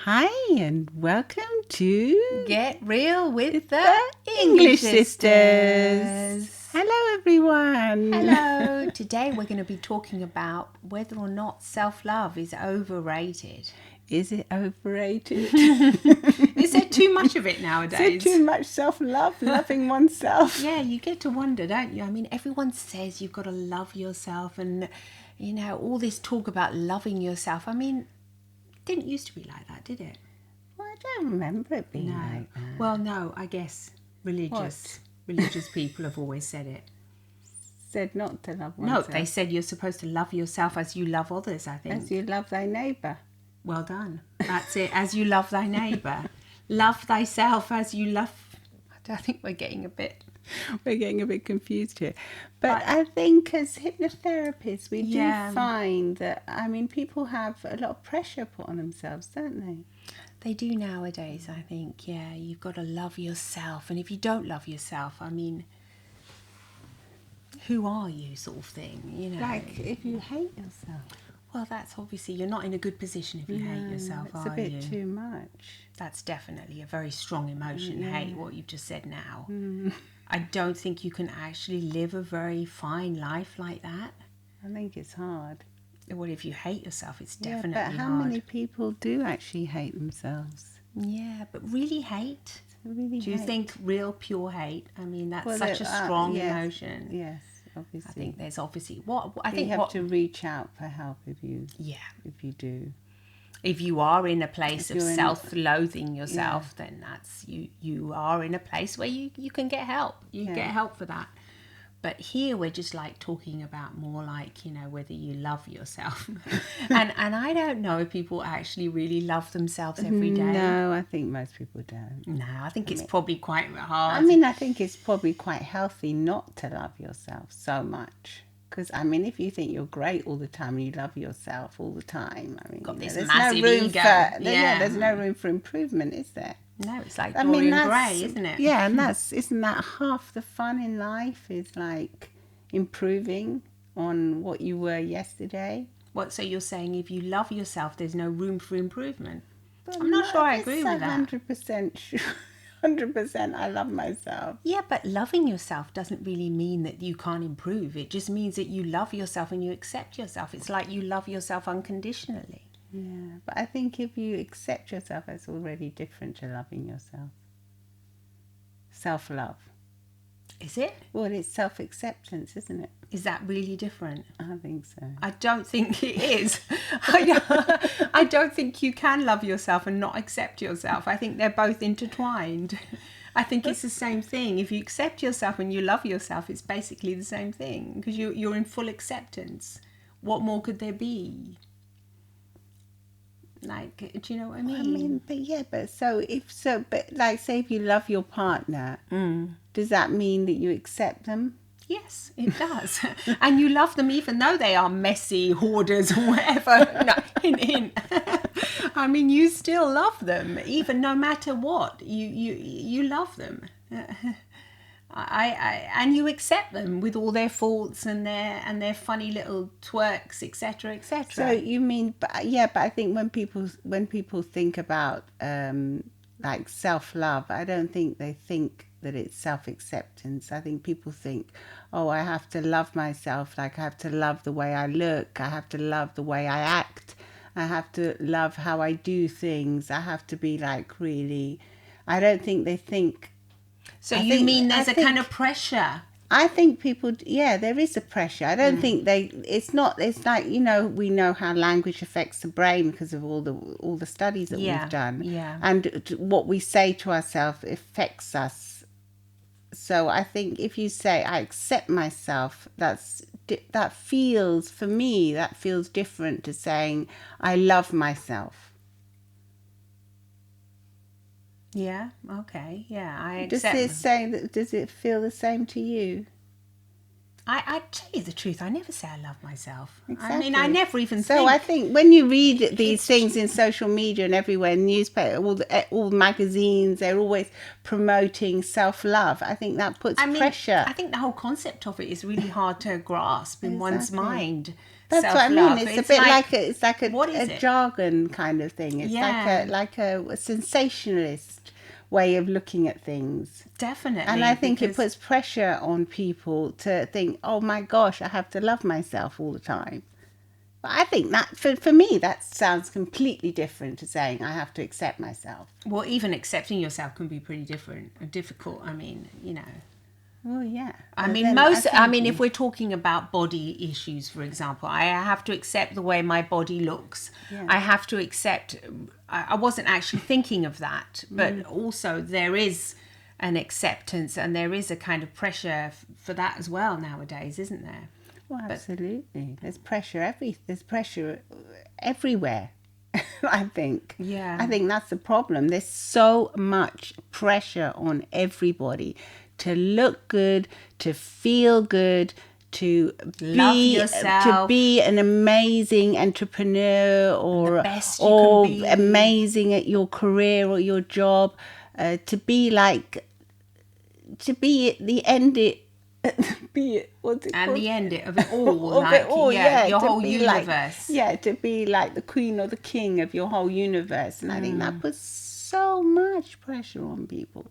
Hi and welcome to Get Real with the English Sisters. Hello everyone. Hello. Today we're going to be talking about whether or not self-love is overrated. Is it overrated? Is there too much of it Is nowadays? there too much self-love, loving oneself? Yeah, you get to wonder, don't you? I mean, everyone says you've got to love yourself and, you know, all this talk about loving yourself. I mean, it didn't used to be like that, did it? Well, I don't remember it being like that. Well, no, I guess religious people have always said it. Said not to love No, oneself. they said you're supposed to love yourself as you love others, I think. As you love thy neighbour. Well done. That's it. As you love thy neighbour. Love thyself as you love... I think we're getting a bit confused here. But I think as hypnotherapists, we do find that, I mean, people have a lot of pressure put on themselves, don't they? They do nowadays, I think. Yeah, you've got to love yourself. And if you don't love yourself, I mean, who are you sort of thing, you know? Like if you hate yourself. Well, that's obviously, you're not in a good position if you hate yourself, it's a bit too much. That's definitely a very strong emotion, hate, what you've just said now. I don't think you can actually live a very fine life like that. I think it's hard. Well, if you hate yourself, it's definitely hard. But how many people do actually hate themselves? Yeah, but really hate? Do you think real pure hate? I mean, that's such a strong emotion. Yes, obviously. I think there's obviously you have to reach out for help if you do. If you are in a place of self-loathing yourself, then that's you are in a place where you can get help. You get help for that. But here we're just like talking about more like, you know, whether you love yourself. and I don't know if people actually really love themselves every day. No, I think most people don't. No, I think it's probably quite hard. I mean, I think it's probably quite healthy not to love yourself so much. Because, I mean, if you think you're great all the time and you love yourself all the time, I mean, there's no room ego. There's no room for improvement, is there? No, it's like Dorian Gray, isn't it? Yeah, and isn't that half the fun in life is like improving on what you were yesterday? So you're saying if you love yourself, there's no room for improvement? But I'm not sure I agree with that. 100% sure. 100% I love myself. Yeah, but loving yourself doesn't really mean that you can't improve. It just means that you love yourself and you accept yourself. It's like you love yourself unconditionally. Yeah, but I think if you accept yourself, it's already different to loving yourself. Self-love. Is it? Well, it's self-acceptance, isn't it? Is that really different? I think so. I don't think it is. I don't think you can love yourself and not accept yourself. I think they're both intertwined. I think it's the same thing. If you accept yourself and you love yourself, it's basically the same thing because you're in full acceptance. What more could there be? Like, do you know what I mean? Say if you love your partner, does that mean that you accept them? Yes, it does. And you love them even though they are messy hoarders or whatever. No, I mean, you still love them, even no matter what. You love them. And you accept them with all their faults and their funny little twerks, etc., etc. So you mean, but I think when people think about like self-love, I don't think they think that it's self-acceptance. I think people think, oh, I have to love myself, like I have to love the way I look, I have to love the way I act, I have to love how I do things, I have to be like really. I don't think they think. So you mean there's a kind of pressure? I think people, there is a pressure. I don't think it's like, you know, we know how language affects the brain because of all the studies that we've done. Yeah. And what we say to ourselves affects us. So I think if you say, I accept myself, that feels different to saying, I love myself. Yeah, okay, yeah, I accept. Does it feel the same to you? I tell you the truth, I never say I love myself. Exactly. I mean, I never even So I think when you read these things in social media and everywhere, newspaper, all magazines, they're always promoting self-love. I think that puts pressure. I think the whole concept of it is really hard to grasp in one's mind. That's what I self-love. mean. It's a bit like what a is it? jargon kind of thing. It's Yeah. like a sensationalist way of looking at things. Definitely. And I think it because puts pressure on people to think, oh my gosh, I have to love myself all the time. But I think that, for me, that sounds completely different to saying I have to accept myself. Well, even accepting yourself can be pretty difficult. I mean, Oh, yeah. I But mean, then I mean, think- if we're talking about body issues, for example, I have to accept the way my body looks. Yeah. I have to accept, I wasn't actually thinking of that, but also there is an acceptance and there is a kind of pressure for that as well nowadays, isn't there? Well, absolutely. There's pressure everywhere. I think. Yeah. I think that's the problem. There's so much pressure on everybody to look good, to feel good, to Love yourself. be an amazing entrepreneur or best you can be. amazing at your career or your job, to be at the end what's it And called? the end of it all, Of like, it all, your to whole be universe. to be like the queen or the king of your whole universe. And I think that puts so much pressure on people.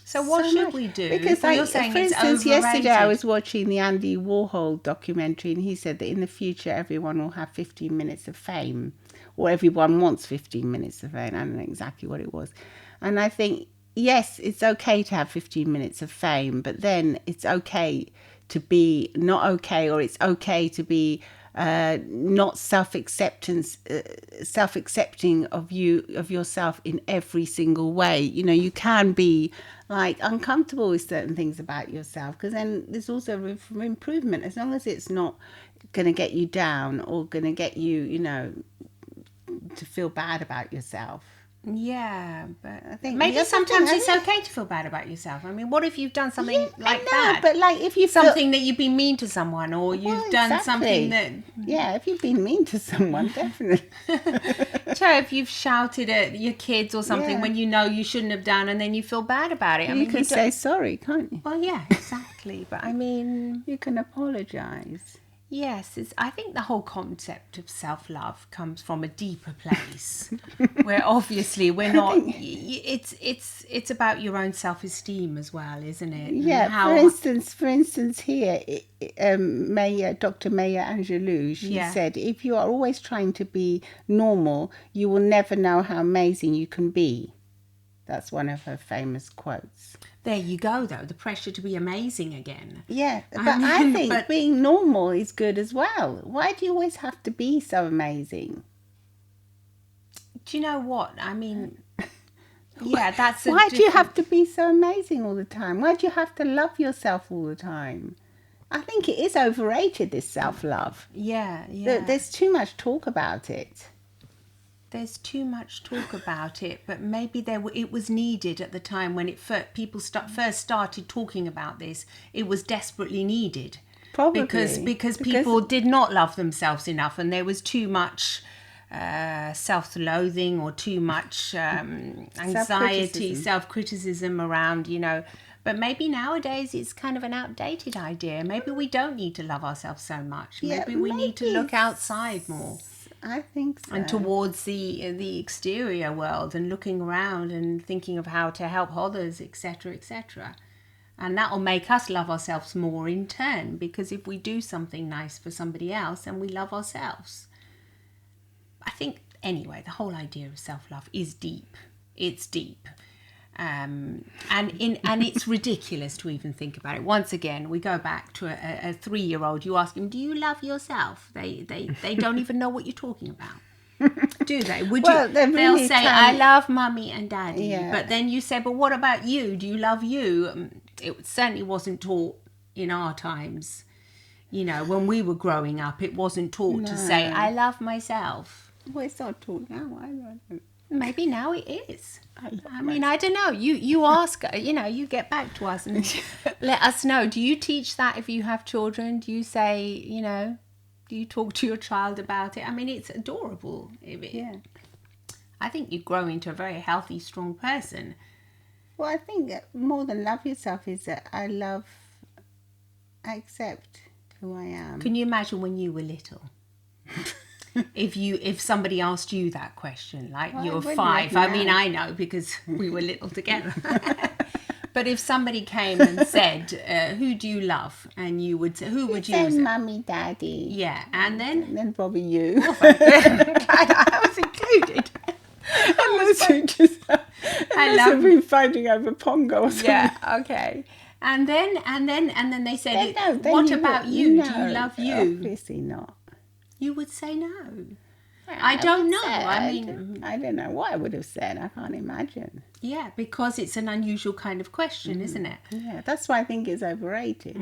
So what So should much. we do? Because, If you're saying for it's instance, overrated. yesterday I was watching the Andy Warhol documentary, and he said that in the future everyone will have 15 minutes of fame, or everyone wants 15 minutes of fame. I don't know exactly what it was. And I think, yes, it's okay to have 15 minutes of fame, but then it's okay to be not okay, or it's okay to be not self-accepting of yourself in every single way. You can be like uncomfortable with certain things about yourself, because then there's also room for improvement, as long as it's not going to get you down or going to get you to feel bad about yourself. Yeah, but I think maybe the other sometimes thing, it's okay to feel bad about yourself. I mean, what if you've done something like I know, that? but like if you Something that you've been mean to someone, or you've done exactly. something that... Yeah, if you've been mean to someone, definitely. So if you've shouted at your kids or something Yeah. when you know you shouldn't have done, and then you feel bad about it. I You mean, can say sorry, can't you? well, yeah, exactly. But I mean... You can apologise. Yes, I think the whole concept of self-love comes from a deeper place, where obviously we're not. It's about your own self-esteem as well, isn't it? And Yeah. how, For instance, here, Dr. Maya Angelou, she said, if you are always trying to be normal, you will never know how amazing you can be. That's one of her famous quotes. there you go, though, the pressure to be amazing again. Yeah, but I think being normal is good as well. Why do you always have to be so amazing? Do you know what? I mean, yeah, that's Why do you have to be so amazing all the time? Why do you have to love yourself all the time? I think it is overrated, this self-love. Yeah. There's too much talk about it. There's too much talk about it, but maybe it was needed at the time when people first started talking about this. It was desperately needed. Probably. Because people did not love themselves enough, and there was too much self-loathing or too much anxiety, self-criticism around, But maybe nowadays it's kind of an outdated idea. Maybe we don't need to love ourselves so much. Maybe we need to look outside more. I think so. And towards the exterior world, and looking around and thinking of how to help others, etc., etc. And that will make us love ourselves more in turn, because if we do something nice for somebody else, then we love ourselves. I think, anyway, the whole idea of self-love is deep. It's deep. And it's ridiculous to even think about it. Once again, we go back to a 3-year-old. You ask him, "Do you love yourself?" They don't even know what you're talking about, do they? They'll say, "I love mummy and daddy." Yeah. But then you say, "But what about you? Do you love you?" It certainly wasn't taught in our times. When we were growing up, it wasn't taught to say, "I love myself." Well, it's not taught now. I don't know. Maybe now it is. I mean, I don't know. You ask, you get back to us and let us know. Do you teach that if you have children? Do you say, do you talk to your child about it? I mean, it's adorable. Yeah. I think you grow into a very healthy, strong person. Well, I think more than love yourself is that I accept who I am. Can you imagine when you were little? If somebody asked you that question, like Well, you I were wouldn't 5, like I mean, now. I know because we were little together. But if somebody came and said, "Who do you love?" and you would say, "Who would you Say say?" mummy, daddy. Yeah, and then And then probably you. glad I was included. Unless you just unless love- you've been fighting over Pongo or something. Yeah, okay. And then they said, Then "What you about would- you? Do no, you love you?" Obviously not. You would say no. Well, I don't would know. I said- mean, I don't know what I would have said. I can't imagine. yeah, because it's an unusual kind of question, isn't it? Yeah, that's why I think it's overrated.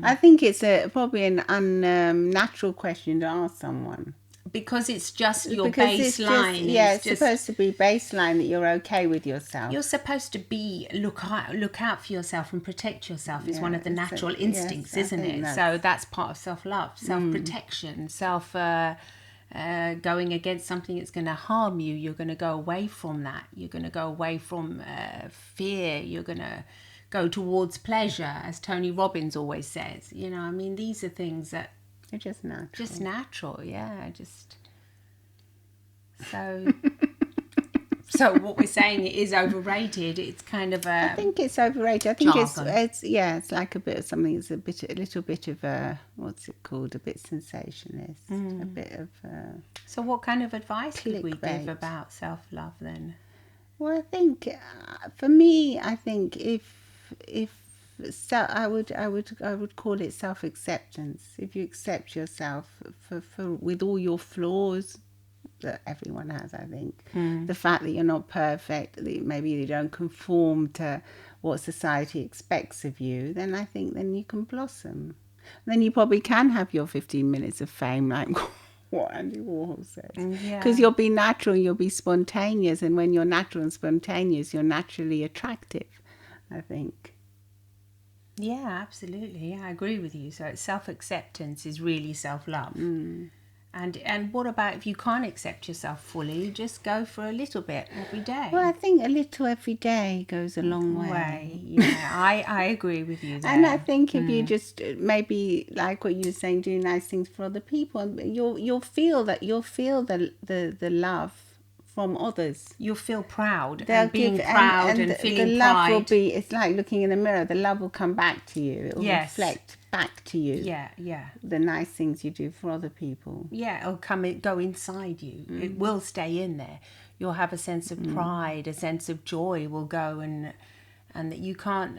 I think it's probably an unnatural question to ask someone. Because it's just your Because it's baseline. it's supposed to be baseline that you're okay with yourself. You're supposed to be look out for yourself and protect yourself. Is one of the Yeah, natural yes, instincts, I isn't think it? that's- So that's part of self-love, self-protection, going against something that's going to harm you. You're going to go away from that. You're going to go away from fear. You're going to go towards pleasure, as Tony Robbins always says. You know, I mean, these are things that It's just natural. just natural, yeah. So what we're saying, it is overrated. It's kind of I think it's overrated. I think jargon. it's like a bit of something. It's a little bit of what's it called? A bit sensationalist. A bit of. So what kind of advice could we give Clickbait. about self-love then? Well, I think for me, I think I would call it self-acceptance. If you accept yourself for with all your flaws that everyone has, I think the fact that you're not perfect, that maybe you don't conform to what society expects of you, then I think then you can blossom. Then you probably can have your 15 minutes of fame, like what Andy Warhol says. Yeah. Because you'll be natural, you'll be spontaneous, and when you're natural and spontaneous, you're naturally attractive, I think. Yeah, absolutely. Yeah, I agree with you. So self-acceptance is really self-love. And what about if you can't accept yourself fully? Just go for a little bit every day. Well, I think a little every day goes a long way. Yeah, I agree with you there. And I think if you just maybe like what you were saying, do nice things for other people, you'll feel the love from others. You'll feel proud They'll and being give- proud and the feeling love will pride. be. It's like looking in the mirror. The love will come back to you. It will Yes. reflect back to you. Yeah. The nice things you do for other people. Yeah, it'll go inside you. It will stay in there. You'll have a sense of pride, a sense of joy will go, and that you can't.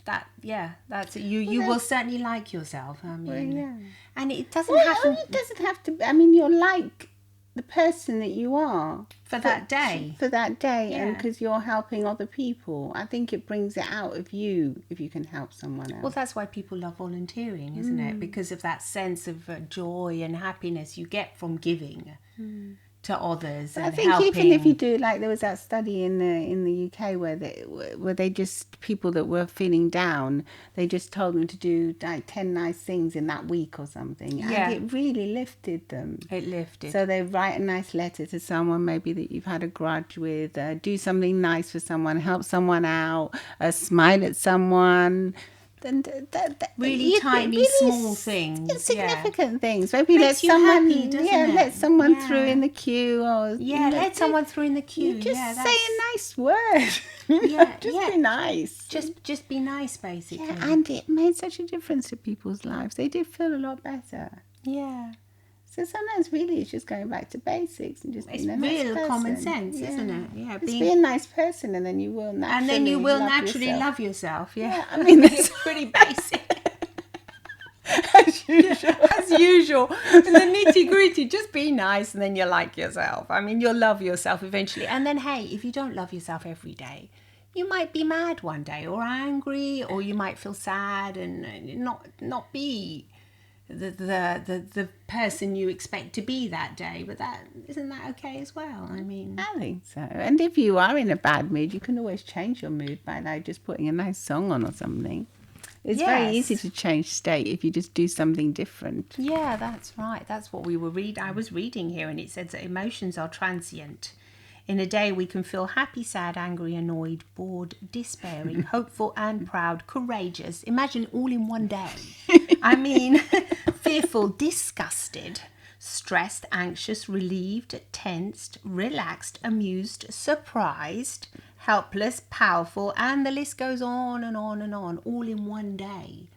That's it. You will certainly like yourself. I mean, yeah. and it doesn't Well, have to it doesn't have to. I mean, you're like the person that you are for that day. For that day, and Yeah. because you're helping other people, I think it brings it out of you if you can help someone else. Well, that's why people love volunteering, isn't it? Because of that sense of joy and happiness you get from giving to others and I think helping. even if you do, like there was that study in the UK where they just, people that were feeling down, they just told them to do like 10 nice things in that week or something, Yeah. and it really lifted them. It lifted. So they write a nice letter to someone maybe that you've had a grudge with, do something nice for someone, help someone out, smile at someone. And Really tiny, small things, insignificant things. Maybe Makes let you someone, happy, doesn't it? let someone Yeah. through in the queue, or Yeah, let someone through in the queue. You just Yeah, say that's- a nice word. Yeah, just yeah. be nice. Just be nice, basically. Yeah, and it made such a difference to people's lives. They did feel a lot better. Yeah. So sometimes really it's just going back to basics and just It's being a nice real person. common sense, isn't it? Yeah, Just be a nice person, and then you will naturally and then you will love naturally yourself. love yourself. Yeah, Yeah, I mean, it's pretty basic. as usual. As usual, in the nitty gritty, just be nice and then you like yourself. I mean, you'll love yourself eventually. And then, hey, if you don't love yourself every day, you might be mad one day or angry, or you might feel sad and not be the person you expect to be that day. But isn't that okay as well? I mean, I think so. And if you are in a bad mood, you can always change your mood by like just putting a nice song on or something. It's very Yes. easy to change state if you just do something different. yeah, that's right. That's what we were I was reading here, and it says that emotions are transient. In a day, we can feel happy, sad, angry, annoyed, bored, despairing, hopeful, and proud, courageous. Imagine all in one day. I mean, fearful, disgusted, stressed, anxious, relieved, tensed, relaxed, amused, surprised, helpless, powerful, and the list goes on and on and on, all in one day.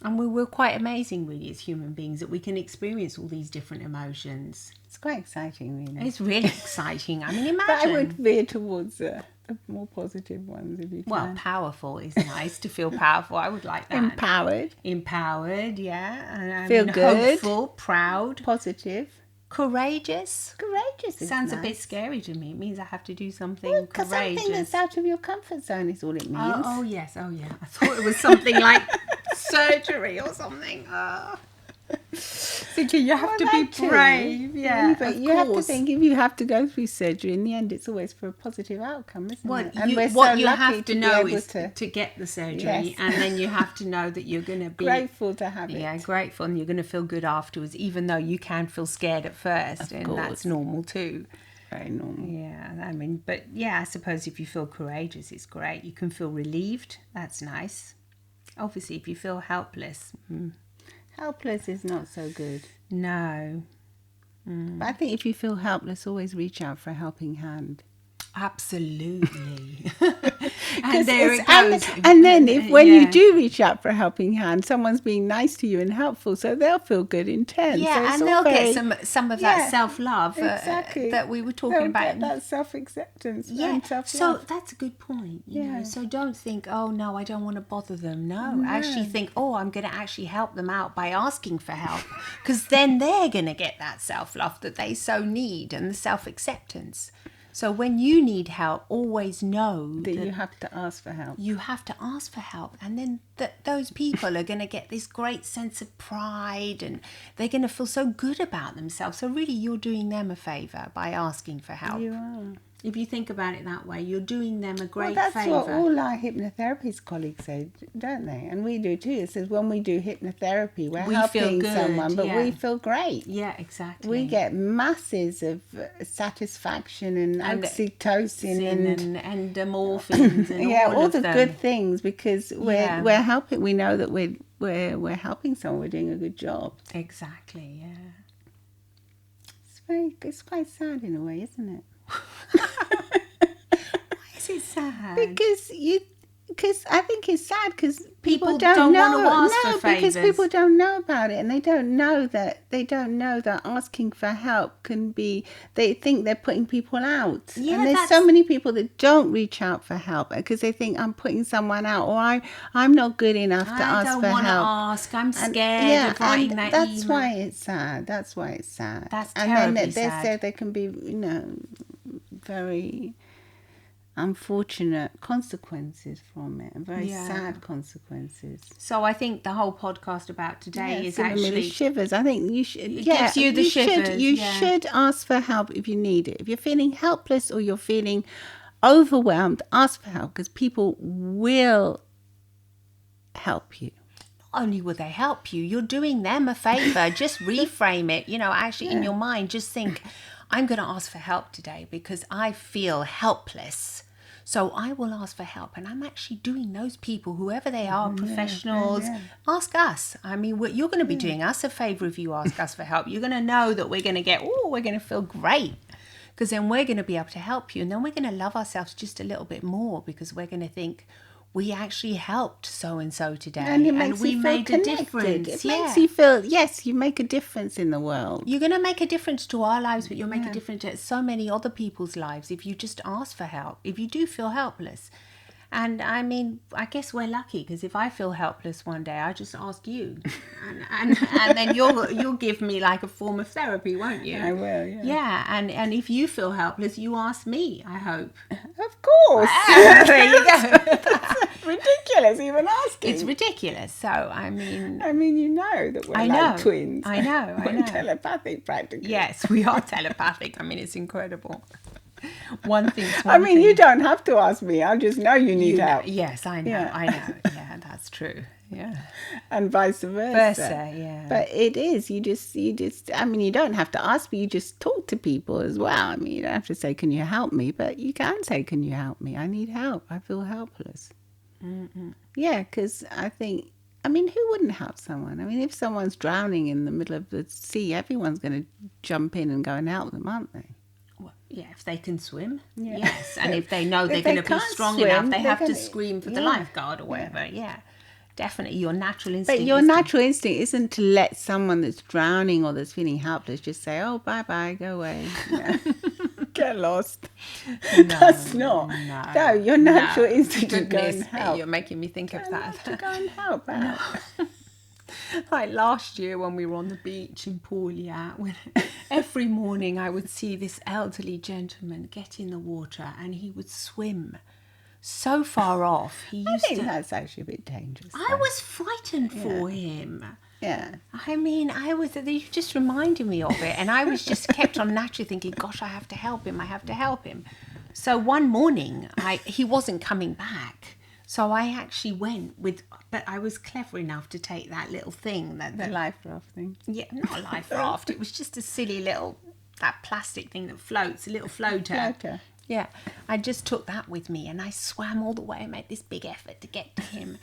And we're quite amazing, really, as human beings, that we can experience all these different emotions. It's quite exciting, really. It's really exciting. I mean, imagine. But I would veer towards the more positive ones if you can. Well, powerful is nice to feel powerful. I would like that. Empowered, yeah. And I feel mean, good. Hopeful, proud. Positive. Courageous. Courageous is Sounds nice. a bit scary to me. It means I have to do something Because courageous. something that's out of your comfort zone is all it means. Oh, yes. Oh, yeah. I thought it was something like surgery or something. Thinking you have to be brave. Yeah, but you have to think if you have to go through surgery, in the end, it's always for a positive outcome, isn't it? And what you have to know is to get the surgery, Yes. and then you have to know that you're going to be grateful to have it. Yeah, grateful, and you're going to feel good afterwards, even though you can feel scared at first, and that's normal too. Very normal. Yeah, I mean, but yeah, I suppose if you feel courageous, it's great. You can feel relieved. That's nice. Obviously, if you feel helpless. Helpless is not so good. No. But I think if you feel helpless, always reach out for a helping hand. Absolutely. And there it goes. And then when you do reach out for a helping hand, someone's being nice to you and helpful, so they'll feel good in turn. Yeah, so and they'll get some of that self-love exactly. that we were talking about. Get that self-acceptance and self-love. So that's a good point. You know? So don't think, oh, no, I don't want to bother them. No, actually think, oh, I'm going to actually help them out by asking for help, because then they're going to get that self-love that they so need and the self-acceptance. So when you need help, always know that you have to ask for help. You have to ask for help. And then those people are going to get this great sense of pride, and they're going to feel so good about themselves. So really, you're doing them a favour by asking for help. You are. If you think about it that way, you're doing them a great favour. That's what all our hypnotherapist colleagues say, don't they? And we do too. It says when we do hypnotherapy, we helping someone, but we feel great. Yeah, exactly. We get masses of satisfaction and oxytocin and endorphins and all the good things, because we're helping. We know that we're helping someone. We're doing a good job. Exactly. Yeah. It's quite sad in a way, isn't it? Why is it sad? Because I think it's sad because people don't know. Want to ask for because favours. people don't know about it, and they don't know that asking for help can be. They think they're putting people out, and there's so many people that don't reach out for help because they think I'm putting someone out, or I'm not good enough to ask for help. I don't want to ask. I'm scared of writing that email. That's why it's sad. That's That's and terribly then sad. they say there can be, very unfortunate consequences from it, and very sad consequences. So I think the whole podcast about today is actually actually shivers. I think you should. It gives you the shivers. You should ask for help if you need it. If you're feeling helpless or you're feeling overwhelmed, ask for help, because people will help you. Not only will they help you, you're doing them a favour. Just reframe it. Actually in your mind, just think, I'm going to ask for help today because I feel helpless. So I will ask for help, and I'm actually doing those people, whoever they are, professionals, ask us. I mean, you're going to be doing us a favour if you ask us for help. You're going to know that we're going to we're going to feel great, because then we're going to be able to help you, and then we're going to love ourselves just a little bit more, because we're going to think, we actually helped so-and-so today, and we made a difference. It makes you feel, yes, you make a difference in the world. You're going to make a difference to our lives, but you'll make a difference to so many other people's lives if you just ask for help, if you do feel helpless. And I mean, I guess we're lucky, because if I feel helpless one day, I just ask you, and then you'll give me like a form of therapy, won't you? I will, yeah. Yeah, and if you feel helpless, you ask me, I hope. Of course. There you go. That's ridiculous, even asking. It's ridiculous. So I mean, you know that we're like twins. I know. We're telepathic, practically. Yes, we are telepathic. I mean, it's incredible. One thing. You don't have to ask me. I just know you need help. Yes, I know. Yeah. I know. Yeah, that's true. Yeah. And vice versa. Yeah. But it is. You just. You don't have to ask me. You just talk to people as well. You don't have to say, "Can you help me?" But you can say, "Can you help me? I need help. I feel helpless." Mm-mm. Yeah, because I think I mean, who wouldn't help someone? I mean, if someone's drowning in the middle of the sea, everyone's going to jump in and go and help them, aren't they? Well, yeah, if they can swim, Yeah. yes. And if they know they're If going they to be can't strong swim, enough, they they're have to gonna- scream for the yeah. lifeguard or whatever. Yeah. Definitely, your natural instinct. But your is to- natural instinct isn't to let someone that's drowning or that's feeling helpless just say, "Oh, bye, go away." Yeah. Get lost. That's not. No, your natural instinct is to go Goodness, and help. you're making me think of that. To go and help out. Like last year when we were on the beach in Puglia, when every morning I would see this elderly gentleman get in the water and he would swim so far off. He I used think to. that's actually a bit dangerous. I though. was frightened for him. Yeah. I mean, you just reminded me of it, and I was just kept on naturally thinking, "Gosh, I have to help him. I have to help him." So one morning, he wasn't coming back, so I actually went but I was clever enough to take that little thing The life raft thing. yeah, not a life raft. It was just a silly little that plastic thing that floats, a little floater. Floater. Yeah, I just took that with me, and I swam all the way and made this big effort to get to him.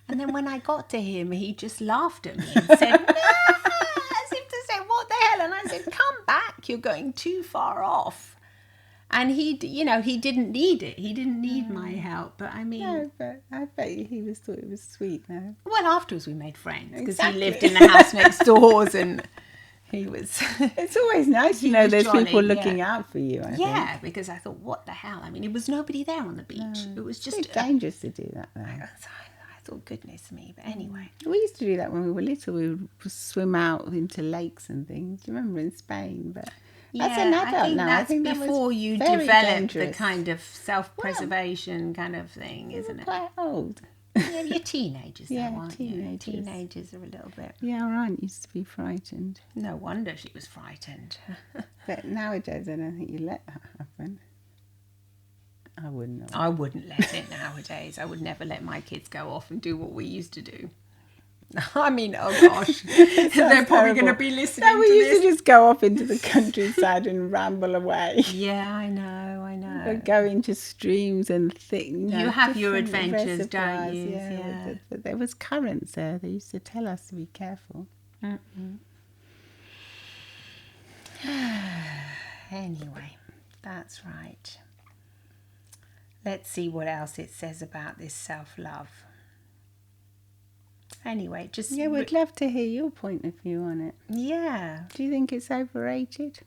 And then when I got to him, he just laughed at me and said, "No," as if to say, "What the hell?" And I said, "Come back, you're going too far off." And he didn't need it. He didn't need my help. But I mean, No, but I bet he thought it was sweet though. well, afterwards we made friends because Exactly. he lived in the house next doors, and he was. It's always nice to He know was there's jolly, people yeah. looking out for you. I think. Yeah, because I thought, what the hell? I mean, it was nobody there on the beach. It was It's just. a bit dangerous to do that though. I thought, goodness me. But anyway. We used to do that when we were little. We would swim out into lakes and things. Do you remember in Spain? But as an adult I think now, that's I think that was before you very develop dangerous. the kind of self-preservation kind of thing, We isn't were it? quite old. Yeah, you're teenagers, Yeah, though, aren't you? teenagers. Teenagers are a little bit. Yeah, our aunt used to be frightened. No wonder she was frightened. But nowadays, I don't think you let that happen. I wouldn't know. I wouldn't let it nowadays. I would never let my kids go off and do what we used to do. I mean, oh gosh, they're probably going to be listening No, we to used this. to just go off into the countryside and ramble away. Yeah, I know. We'd go into streams and things. You have your different adventures, don't reservoirs, you? Yeah. Yeah. But there was currents there. They used to tell us to be careful. Anyway, that's right. Let's see what else it says about this self-love. Anyway, just Yeah, we'd love to hear your point of view on it. yeah. Do you think it's overrated?